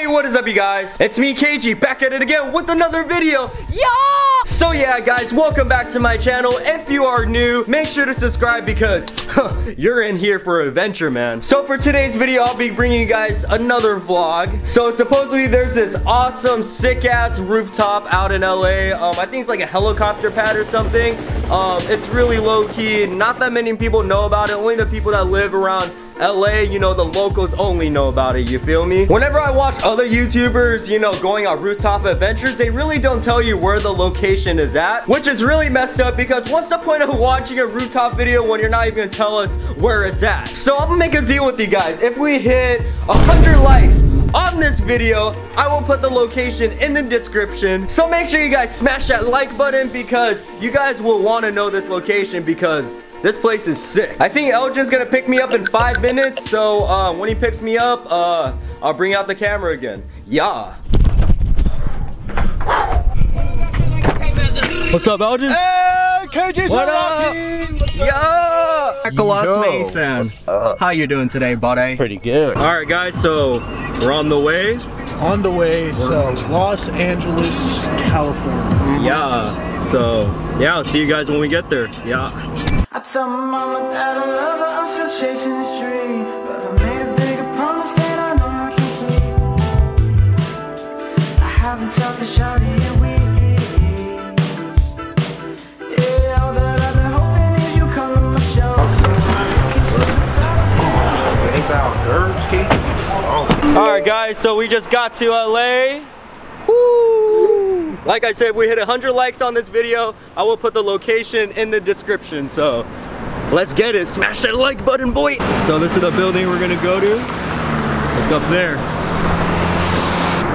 Hey, what is up, you guys? It's me, KG, back at it again with another video. Yeah! So yeah, guys, welcome back to my channel. If you are new, make sure to subscribe because you're in here for an adventure, man. So for today's video, I'll be bringing you guys another vlog. So supposedly there's this awesome, sick-ass rooftop out in LA. I think it's like a helicopter pad or something. It's really low-key. Not that many people know about it. Only the people that live around LA, you know, the locals only know about it, you feel me? Whenever I watch other YouTubers, you know, going on rooftop adventures, they really don't tell you where the location is at, which is really messed up because what's the point of watching a rooftop video when you're not even gonna tell us where it's at? So I'm gonna make a deal with you guys. If we hit 100 likes on this video, I will put the location in the description. So make sure you guys smash that like button because you guys will want to know this location because this place is sick. I think Elgin's gonna pick me up in 5 minutes, so when he picks me up, I'll bring out the camera again. Yeah. What's up, Elgin? Hey, KG's what up? Yeah. Nicholas Mason. How you doing today, buddy? Pretty good. All right, guys. So we're on the way. On the way to Los Angeles, California. Yeah. So yeah, I'll see you guys when we get there. Yeah. I tell my mama that I love her, I'm still chasing this dream. But I made a bigger promise that I know I can keep. I haven't talked to shawty in weeks. Yeah, all that I've been hoping is you come to my show. Alright guys, so we just got to LA. Woo! Like I said, if we hit 100 likes on this video, I will put the location in the description. So let's get it. Smash that like button, boy. So this is the building we're gonna go to. It's up there.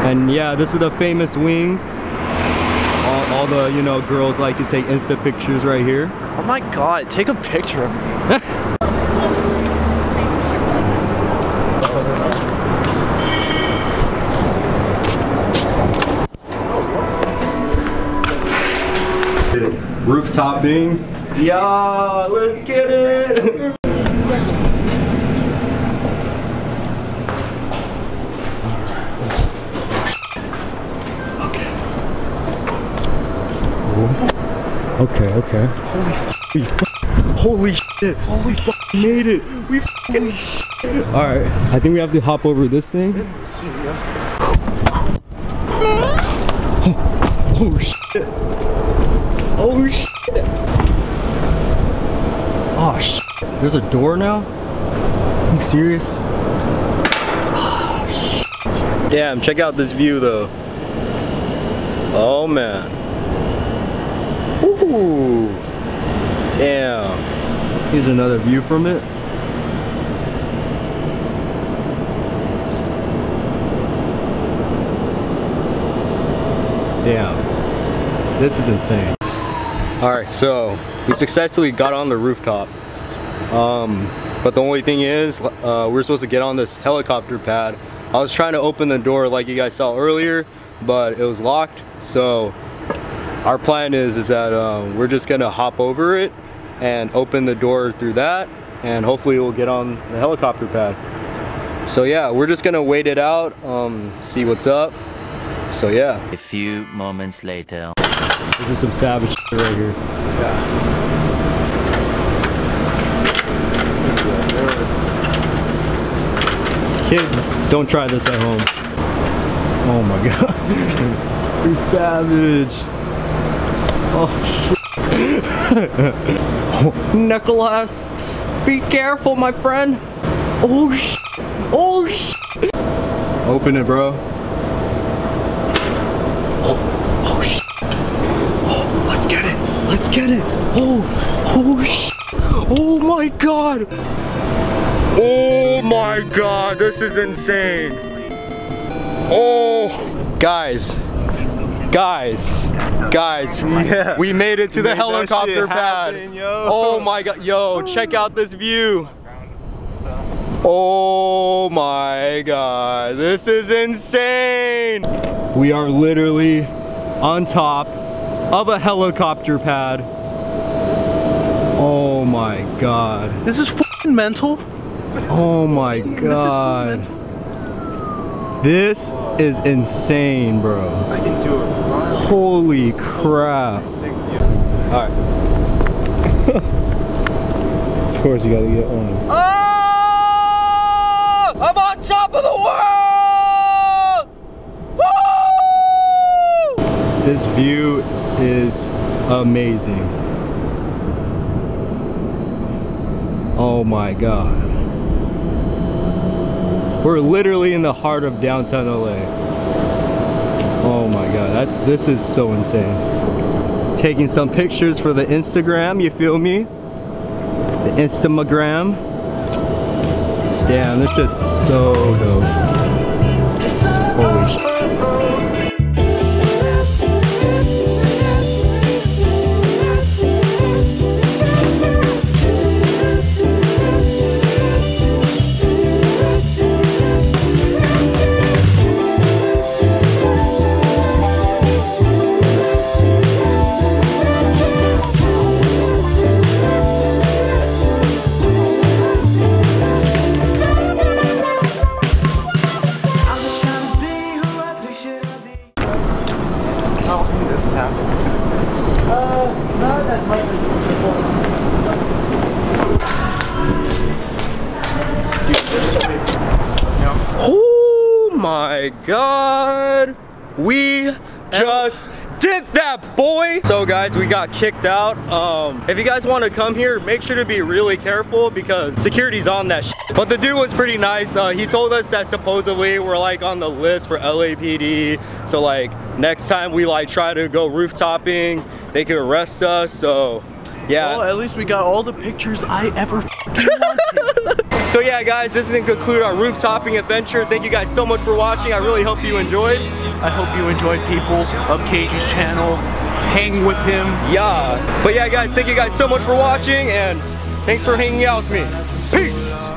And yeah, this is the famous wings. All the, you know, girls like to take Insta pictures right here. Oh my god, take a picture of me. Rooftoping. Yeah, let's get it. Okay. Holy shit. Holy shit. We made it. We fucking shit. All right, I think we have to hop over this thing. Oh shit. Oh shit! Oh shit! There's a door now? Are you serious? Oh shit! Damn! Check out this view though. Oh man! Ooh! Damn! Here's another view from it. Damn! This is insane. Alright, so we successfully got on the rooftop. But the only thing is, we're supposed to get on this helicopter pad. I was trying to open the door like you guys saw earlier, but it was locked. So our plan is that we're just gonna hop over it and open the door through that, and hopefully we'll get on the helicopter pad. So yeah, we're just gonna wait it out, see what's up. So yeah. A few moments later. This is some savage shit right here. Yeah. Kids, don't try this at home. Oh my god. You're savage. Oh shit. Oh, Nicholas, be careful, my friend. Oh shit. Oh shit. Open it, bro. Oh shit. Oh, let's get it. Let's get it. Oh shit. Oh my god. Oh my god, this is insane. Oh, guys, yeah. We made it to the helicopter pad. Happen, oh my god, yo, check out this view. Oh my god, this is insane. We are literally on top of a helicopter pad. Oh my god. This is f***ing mental. Oh my god. This is insane, bro. I can do it. Holy crap. Alright. Of course, you gotta get one. Oh! I'm on top of the world! Woo! This view is amazing. Oh my god. We're literally in the heart of downtown LA. Oh my god, this is so insane. Taking some pictures for the Instagram, you feel me? The Instagram. Damn, this shit's so dope. Holy shit. Not as much as before. Oh my god, we just did that, boy. So guys, we got kicked out. If you guys want to come here, make sure to be really careful because security's on that shit. But the dude was pretty nice. He told us that supposedly we're like on the list for LAPD, so like next time we like try to go roof-topping, they could arrest us. So yeah, well, at least we got all the pictures I ever wanted. So yeah guys, this is gonna conclude our roof-topping adventure. Thank you guys so much for watching. I really hope you enjoyed. I hope you enjoyed, people of KG's channel. Hang with him. Yeah, but yeah guys, thank you guys so much for watching and thanks for hanging out with me. Peace.